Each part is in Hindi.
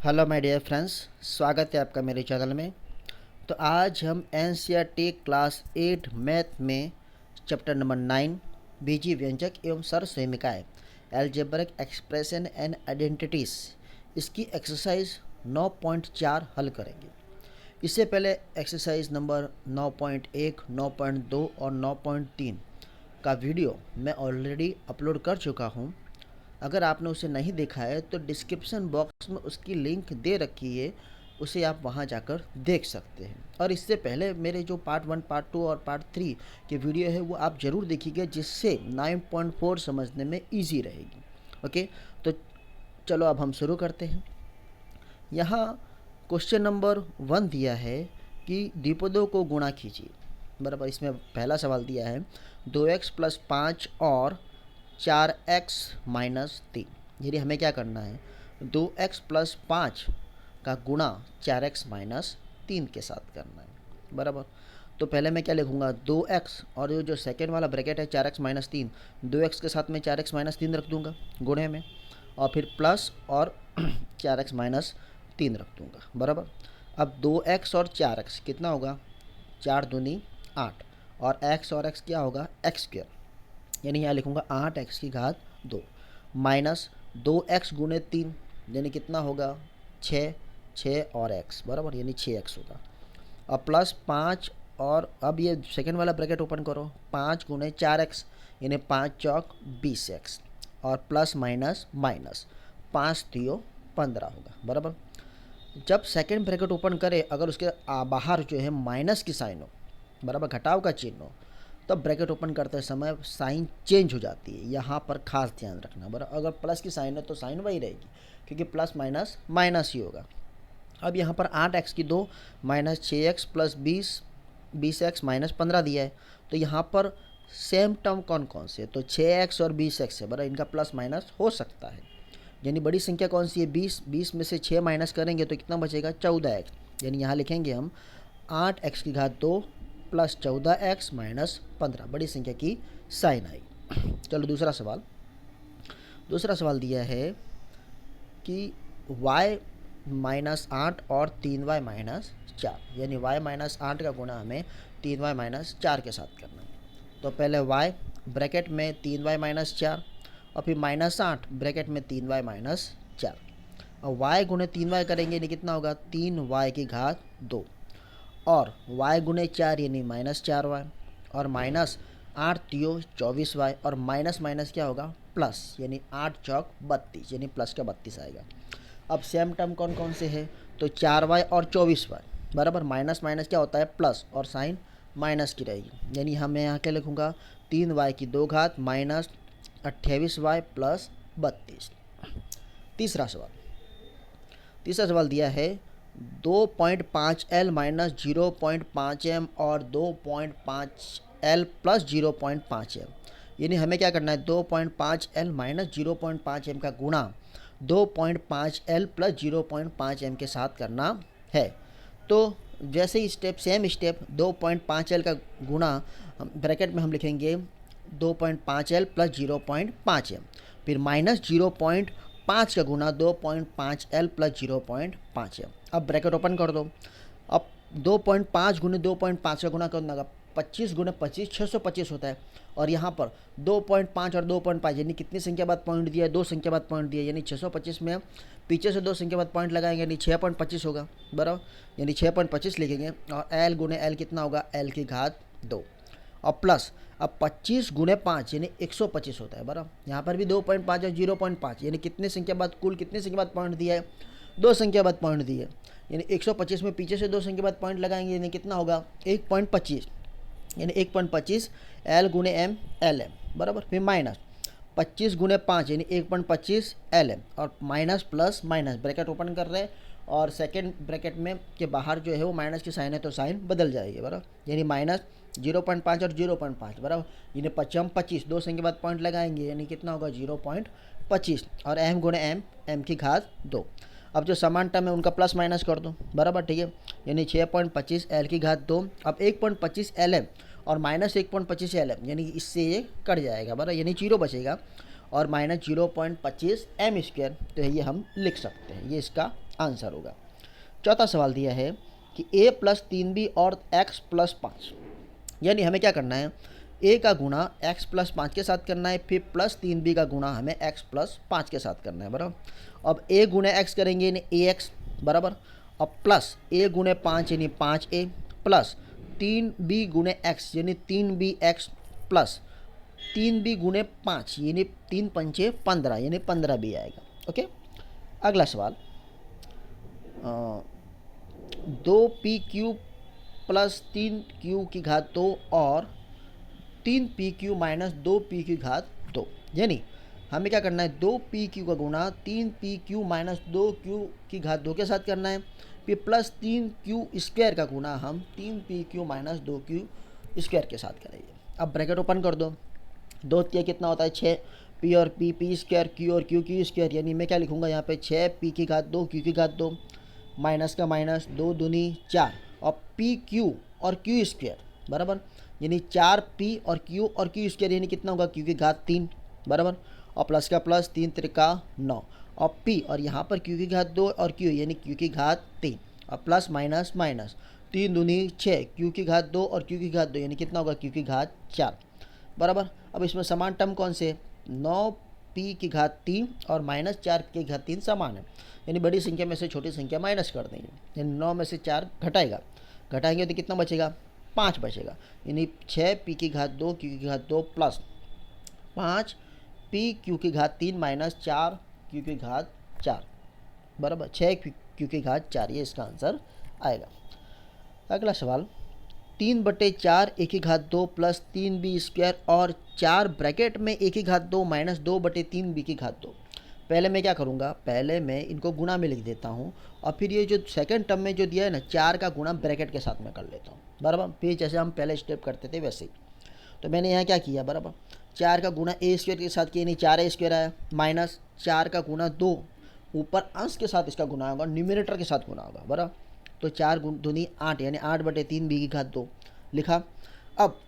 हेलो माय डियर फ्रेंड्स, स्वागत है आपका मेरे चैनल में। तो आज हम एनसीईआरटी क्लास 8 मैथ में चैप्टर नंबर 9 बीजीय व्यंजक एवं सर्वसहमिकाएँ अलजेब्रिक एक्सप्रेशन एंड आइडेंटिटीज़ इसकी एक्सरसाइज 9.4 हल करेंगे। इससे पहले एक्सरसाइज नंबर 9.1, 9.2 और 9.3 का वीडियो मैं ऑलरेडी अपलोड कर चुका हूँ। अगर आपने उसे नहीं देखा है तो डिस्क्रिप्शन बॉक्स में उसकी लिंक दे रखी है, उसे आप वहां जाकर देख सकते हैं। और इससे पहले मेरे जो पार्ट 1, पार्ट 2 और पार्ट 3 के वीडियो है वो आप ज़रूर देखिएगा, जिससे 9.4 समझने में इजी रहेगी। ओके, तो चलो अब हम शुरू करते हैं। यहाँ क्वेश्चन नंबर 1 दिया है कि द्विपदों को गुणा कीजिए। बराबर, इसमें पहला सवाल दिया है 2x + 5 और 4x - 3। यदि हमें क्या करना है, 2x + 5 का गुणा 4x - 3 के साथ करना है। बराबर, तो पहले मैं क्या लिखूँगा, 2x और जो सेकेंड वाला ब्रैकेट है 4x - 3, 2x के साथ में 4x - 3 रख दूँगा गुणे में, और फिर प्लस और 4x - 3 रख दूँगा। बराबर, अब 2x और 4x कितना होगा, 4 दूनी 8, और x और x क्या होगा, x², यानी यहाँ लिखूँगा 8x की घात 2 माइनस 2x गुणे 3, यानी कितना होगा 6, 6 और x, बराबर, यानी 6x होगा। अब प्लस 5, और अब ये सेकेंड वाला ब्रैकेट ओपन करो, 5 गुणे 4x, यानी 5 चौक 20x, और प्लस माइनस माइनस 5 तियो 15 होगा। बराबर, जब सेकेंड ब्रैकेट ओपन करे अगर उसके बाहर जो है माइनस की साइन हो, बराबर, घटाव का चिन्ह हो, तब ब्रैकेट ओपन करते समय साइन चेंज हो जाती है। यहाँ पर खास ध्यान रखना। बराबर, अगर प्लस की साइन है तो साइन वही रहेगी, क्योंकि प्लस माइनस माइनस ही होगा। अब यहाँ पर 8x की 2 minus 6x plus 20x minus 15 दिया है, तो यहाँ पर सेम टर्म कौन कौन से है, तो 6x और 20x है। बराबर, इनका प्लस माइनस हो सकता है। यानी बड़ी संख्या कौन सी है, 20 में से 6 माइनस करेंगे तो कितना बचेगा, 14x। यानी यहाँ लिखेंगे हम 8x की घात 2 प्लस 14x माइनस 15, बड़ी संख्या की साइन आई। चलो दूसरा सवाल दिया है कि y - 8 और 3y - 4, यानी y - 8 का गुणा हमें 3y - 4 के साथ करना है। तो पहले y ब्रैकेट में 3y - 4, और फिर -8 ब्रैकेट में 3y - 4, और y गुणे 3y करेंगे, यानी कितना होगा 3y की घात 2, और y गुणे 4 यानी -4y, और माइनस 8 तियो 24y, और माइनस माइनस क्या होगा, प्लस, यानी 8 चौक 32, यानी प्लस का 32 आएगा। अब सेम टर्म कौन कौन से है, तो 4y और 24y, बराबर, माइनस माइनस क्या होता है, प्लस, और साइन माइनस की रहेगी। यानी मैं यहाँ क्या लिखूँगा, 3y की 2 घात माइनस 28y प्लस 32। तीसरा सवाल दिया है 2.5L - 0.5M और 2.5L प्लस 0.5M। यानी हमें क्या करना है, 2.5L - 0.5M का गुणा 2.5L प्लस 0.5M के साथ करना है। तो जैसे ही सेम स्टेप 2.5L का गुणा ब्रैकेट में हम लिखेंगे 2.5L प्लस 0.5M, फिर माइनस 0.5 का गुना 2.5L प्लस 0.5M। अब ब्रैकेट ओपन कर दो। अब 2.5 गुने 2.5 का गुना करना होगा, 25 गुने 25 625 होता है, और यहाँ पर 2.5 और 2.5 यानी कितनी संख्या बाद पॉइंट दिया है, 2 संख्या बाद पॉइंट दिया है, यानी 625 में पीछे से 2 संख्या बाद पॉइंट लगाएंगे, यानी 6.25 होगा। बराबर, यानी 6.25 लिखेंगे, और L गुने L कितना होगा, L की घात 2, और प्लस, अब 25 गुणे 5 यानी 125 होता है। बराबर, यहाँ पर भी 2.5 और 0.5 यानी कितने संख्या बाद, कुल कितनी संख्या बाद पॉइंट दिया है, 2 संख्या बाद पॉइंट दिया है, यानी 125 में पीछे से 2 संख्या बाद पॉइंट लगाएंगे, यानी कितना होगा 1.25, यानी 1.25 L गुणे M LM। बराबर, फिर माइनस 25 गुणे 5 यानी 1.25 LM, और minus plus minus bracket open कर रहे हैं, और सेकेंड ब्रैकेट में के बाहर जो है वो माइनस की साइन है तो साइन बदल जाएगी। बराबर, यानी माइनस 0.5 और 0.5, बराबर, यानी 25 2 संख्या बाद पॉइंट लगाएंगे, यानी कितना होगा 0.25, और M गुणे M की घात 2। अब जो समान टर्म है उनका प्लस माइनस कर दो। बराबर, ठीक है, यानी 6.25 L की घात 2, अब 1.25 LM और माइनस 1.25 LM, यानी इससे ये कट जाएगा। बराबर, यानी 0 बचेगा, और माइनस 0.25 M², तो ये हम लिख सकते हैं, ये इसका आंसर होगा। चौथा सवाल दिया है कि a प्लस 3b और x प्लस 5, यानी हमें क्या करना है, a का गुणा x प्लस 5 के साथ करना है, फिर प्लस 3b का गुणा हमें x प्लस 5 के साथ करना है बराबर। अब a गुणे x करेंगे यानी ax बराबर, अब प्लस a गुणे 5 यानी 5a प्लस 3b गुणे x यानी 3bx प्लस 3b गुणे 5 यानी 3 पंचे 15 यानी 15b आएगा। ओके, अगला सवाल 2pq प्लस 3q की घात 2 और 3pq माइनस 2p की घात 2, यानी हमें क्या करना है, 2pq का गुणा 3pq माइनस 2q की घात 2 के साथ करना है, फिर प्लस 3q स्क्वायर का गुणा हम 3pq माइनस 2q स्क्वायर के साथ करेंगे। अब ब्रैकेट ओपन कर दो, 2 तिया कितना होता है 6, p और p स्क्वायर, q और q स्क्वायर, यानी मैं क्या लिखूँगा यहाँ पे 6p की घात 2 q की घात 2 माइनस का माइनस 2 दूनी 4 और pq और q स्क्वायर बराबर, यानी 4p और q स्क्वायर यानी कितना होगा q की घात 3 बराबर, और प्लस का प्लस 3 त्रिका 9 और p और यहाँ पर q की घात 2 और q यानी q की घात 3 और प्लस माइनस माइनस 3 दूनी 6 q की घात 2 और q की घात 2 यानी कितना होगा q की घात 4 बराबर। अब इसमें समान टर्म कौन से, 9p की घात 3 और माइनस 4p की घात 3 समान है, यानी बड़ी संख्या में से छोटी संख्या माइनस कर देंगे, यानी 9 में से 4 घटाएंगे तो कितना बचेगा 5 बचेगा, यानी 6p की घात 2 q की घात 2 प्लस 5p q की घात 3 माइनस 4q की घात 4 बराबर 6q की घात 4, ये इसका आंसर आएगा। अगला सवाल 3/4 a की घात 2 प्लस 3b स्क्वायर और 4 ब्रैकेट में a की घात 2 माइनस 2/3b की घात 2। पहले मैं क्या करूँगा, पहले मैं इनको गुणा में लिख देता हूँ और फिर ये जो सेकंड टर्म में जो दिया है ना 4 का गुणा ब्रैकेट के साथ में कर लेता हूँ बराबर, फिर जैसे हम पहले स्टेप करते थे वैसे ही। तो मैंने यहाँ क्या किया बराबर, 4 का गुणा a स्क्वायर के साथ किया यानी 4a स्क्वायर आया, माइनस 4 का गुणा 2 ऊपर अंश के साथ इसका गुणा होगा, न्यूमिनेटर के साथ गुणा होगा बराबर, तो 4 दूनी 8 यानी 8/3b की घात 2 लिखा। अब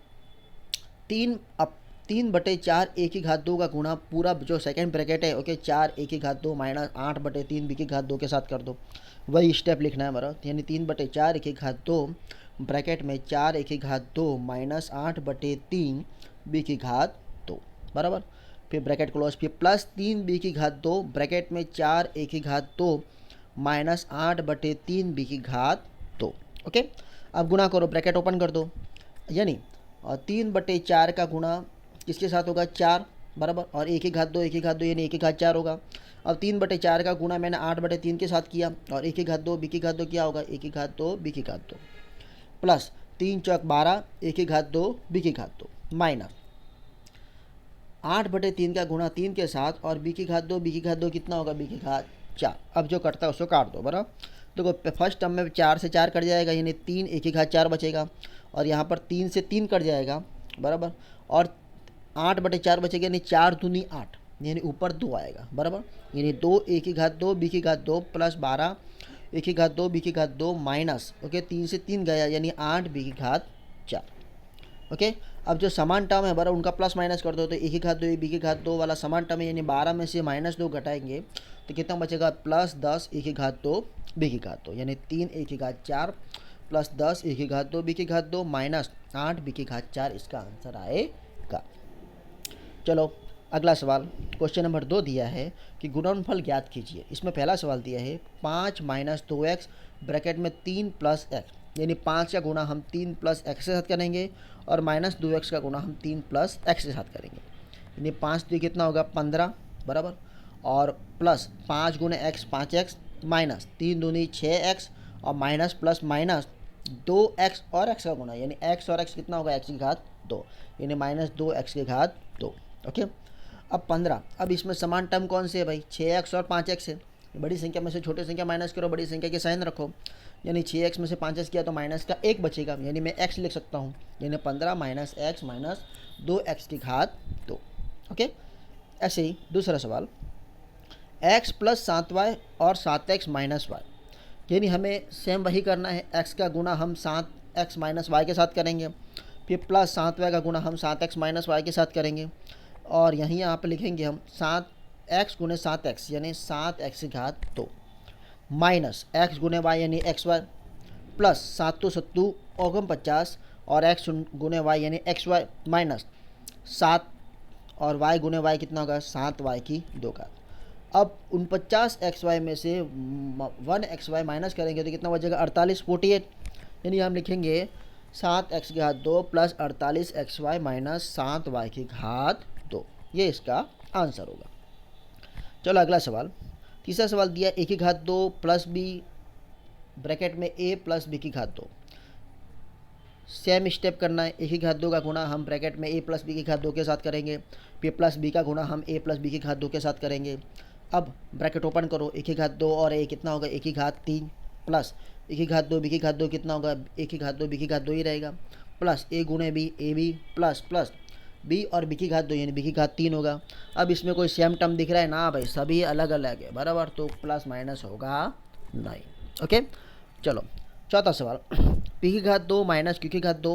3/4 a की घात 2 का गुणा पूरा जो सेकंड ब्रैकेट है, ओके 4 a की घात 2 माइनस 8/3b की घात 2 के साथ कर दो, वही स्टेप लिखना है बराबर, यानी 3/4 a की घात 2 ब्रैकेट में 4 a की घात 2 माइनस 8/3b की घात 2 बराबर, फिर ब्रैकेट क्लोज, फिर प्लस 3b की घात 2 ब्रैकेट में 4 a की घात 2 माइनस 8/3b की घात 2। ओके, अब गुणा करो, ब्रैकेट ओपन कर दो, यानी 3/4 का गुणा किसके साथ होगा 4 बराबर, और a की घात 2 यानी a की घात 4 होगा। अब 3/4 का गुणा मैंने 8/3 के साथ किया और a की घात 2 b की घात 2 क्या होगा, a की घात 2 b की घात 2 प्लस 3 चौक 12 a की घात 2 b की घात 2 माइनस 8/3 का गुणा 3 के साथ और b की घात 2 b की घात 2 कितना होगा b की घात 4। अब जो कटता है उसको काट दो बराबर, देखो फर्स्ट टर्म में 4 से 4 कट जाएगा यानी 3 a की घात 4 बचेगा, और यहाँ पर 3 से 3 कट जाएगा बराबर, और 8/4 बचेगा यानी 4 दूनी 8 यानी ऊपर 2 आएगा बराबर, यानी 2 a की घात 2 b की घात 2 प्लस 12 a की घात 2 b की घात 2 माइनस ओके 3 से 3 गया यानी 8 b की घात 4। ओके, अब जो समान टर्म है बराबर उनका प्लस माइनस कर दो, तो a की घात 2 b की घात 2 वाला समान टर्म है, यानी 12 में से -2 घटाएंगे तो कितना बचेगा प्लस 10 a की घात 2 b की घात 2, यानी 3 a की घात 4 प्लस 10 a की घात 2 b की घात 2 माइनस 8 b की घात 4, इसका आंसर आएगा। चलो अगला सवाल, क्वेश्चन नंबर 2 दिया है कि गुणनफल ज्ञात कीजिए। इसमें पहला सवाल दिया है 5 माइनस 2x ब्रैकेट में 3 प्लस x, यानी 5 का गुणा हम 3 प्लस x के साथ करेंगे और माइनस 2x का गुणा हम 3 प्लस x के साथ करेंगे, यानी 5 तो कितना होगा 15 बराबर, और प्लस 5 गुणे x 5x माइनस 3 दूनी 6x और माइनस प्लस माइनस 2x और x का गुणा, यानी x और x कितना होगा x की घात 2 यानी माइनस 2x की घात 2। ओके, अब 15, अब इसमें समान टर्म कौन से है भाई 6x और 5x है, बड़ी संख्या में से छोटी संख्या माइनस करो, बड़ी संख्या के साइन रखो, यानी 6x में से 5x किया तो माइनस का 1 बचेगा, यानी मैं x लिख सकता हूँ, यानी 15 माइनस x माइनस 2x की घात 2। ओके, ऐसे ही दूसरा सवाल x प्लस 7y और 7x माइनस y, यानी हमें सेम वही करना है, x का गुणा हम 7x माइनस y के साथ करेंगे, फिर प्लस 7y का गुणा हम 7x माइनस y के साथ करेंगे, और यहाँ पे लिखेंगे हम 7x गुणे 7x यानी 7x की घात 2, माइनस एक्स गुने वाई यानी एक्स वाई प्लस 7 सत्तू औगम 50 और एक्स गुने वाई यानी एक्स वाई माइनस 7 और वाई गुने वाई कितना होगा 7 वाई की 2 घात। अब 49 एक्स वाई में से 1 एक्स वाई माइनस करेंगे तो कितना बचेगा 48 48, यानी हम लिखेंगे 7 एक्स की घात 2 plus 48 X Y minus 7 Y की घात 2, ये इसका आंसर होगा। चलो अगला सवाल, तीसरा सवाल दिया ए की घात 2 प्लस बी ब्रैकेट में ए प्लस बी की घात 2। सेम स्टेप करना है, ए की घात 2 का गुणा हम ब्रैकेट में ए प्लस बी की घात 2 के साथ करेंगे, फिर प्लस बी का गुणा हम ए प्लस बी की घात 2 के साथ करेंगे। अब ब्रैकेट ओपन करो, ए की घात 2 और ए कितना होगा ए की घात 3 प्लस ए की घात 2 बी की घात 2 कितना होगा ए की घात 2 बी की घात 2 ही रहेगा, प्लस ए गुणे B A B plus plus B और बी की घात 2 यानी बी की घात 3 होगा। अब इसमें कोई सेम टर्म दिख रहा है ना भाई, सभी अलग अलग है बराबर, तो प्लस माइनस होगा नहीं। ओके चलो चौथा सवाल, पी की घात 2 माइनस क्यू की घात 2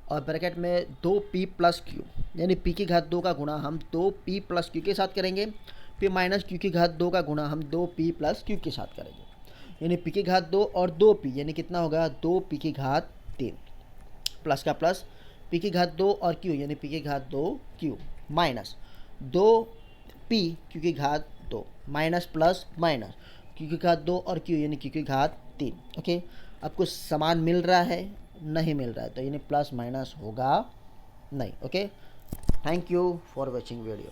और ब्रैकेट में 2p प्लस क्यू, यानी पी की घात 2 का गुणा हम 2p प्लस क्यू के साथ करेंगे, फिर माइनस क्यू की घात 2 का गुणा हम 2p प्लस क्यू के साथ करेंगे, यानी पी की घात 2 और 2p यानी कितना होगा 2p की घात 3 प्लस का प्लस पी की घात 2 और क्यू यानी पी की घात 2 क्यू माइनस 2p क्यू की घात 2 माइनस प्लस माइनस क्यू की घात 2 और क्यू यानी क्यू की घात 3। ओके, अब कुछ समान मिल रहा है नहीं मिल रहा है तो यानी प्लस माइनस होगा नहीं। Okay, thank you for watching video.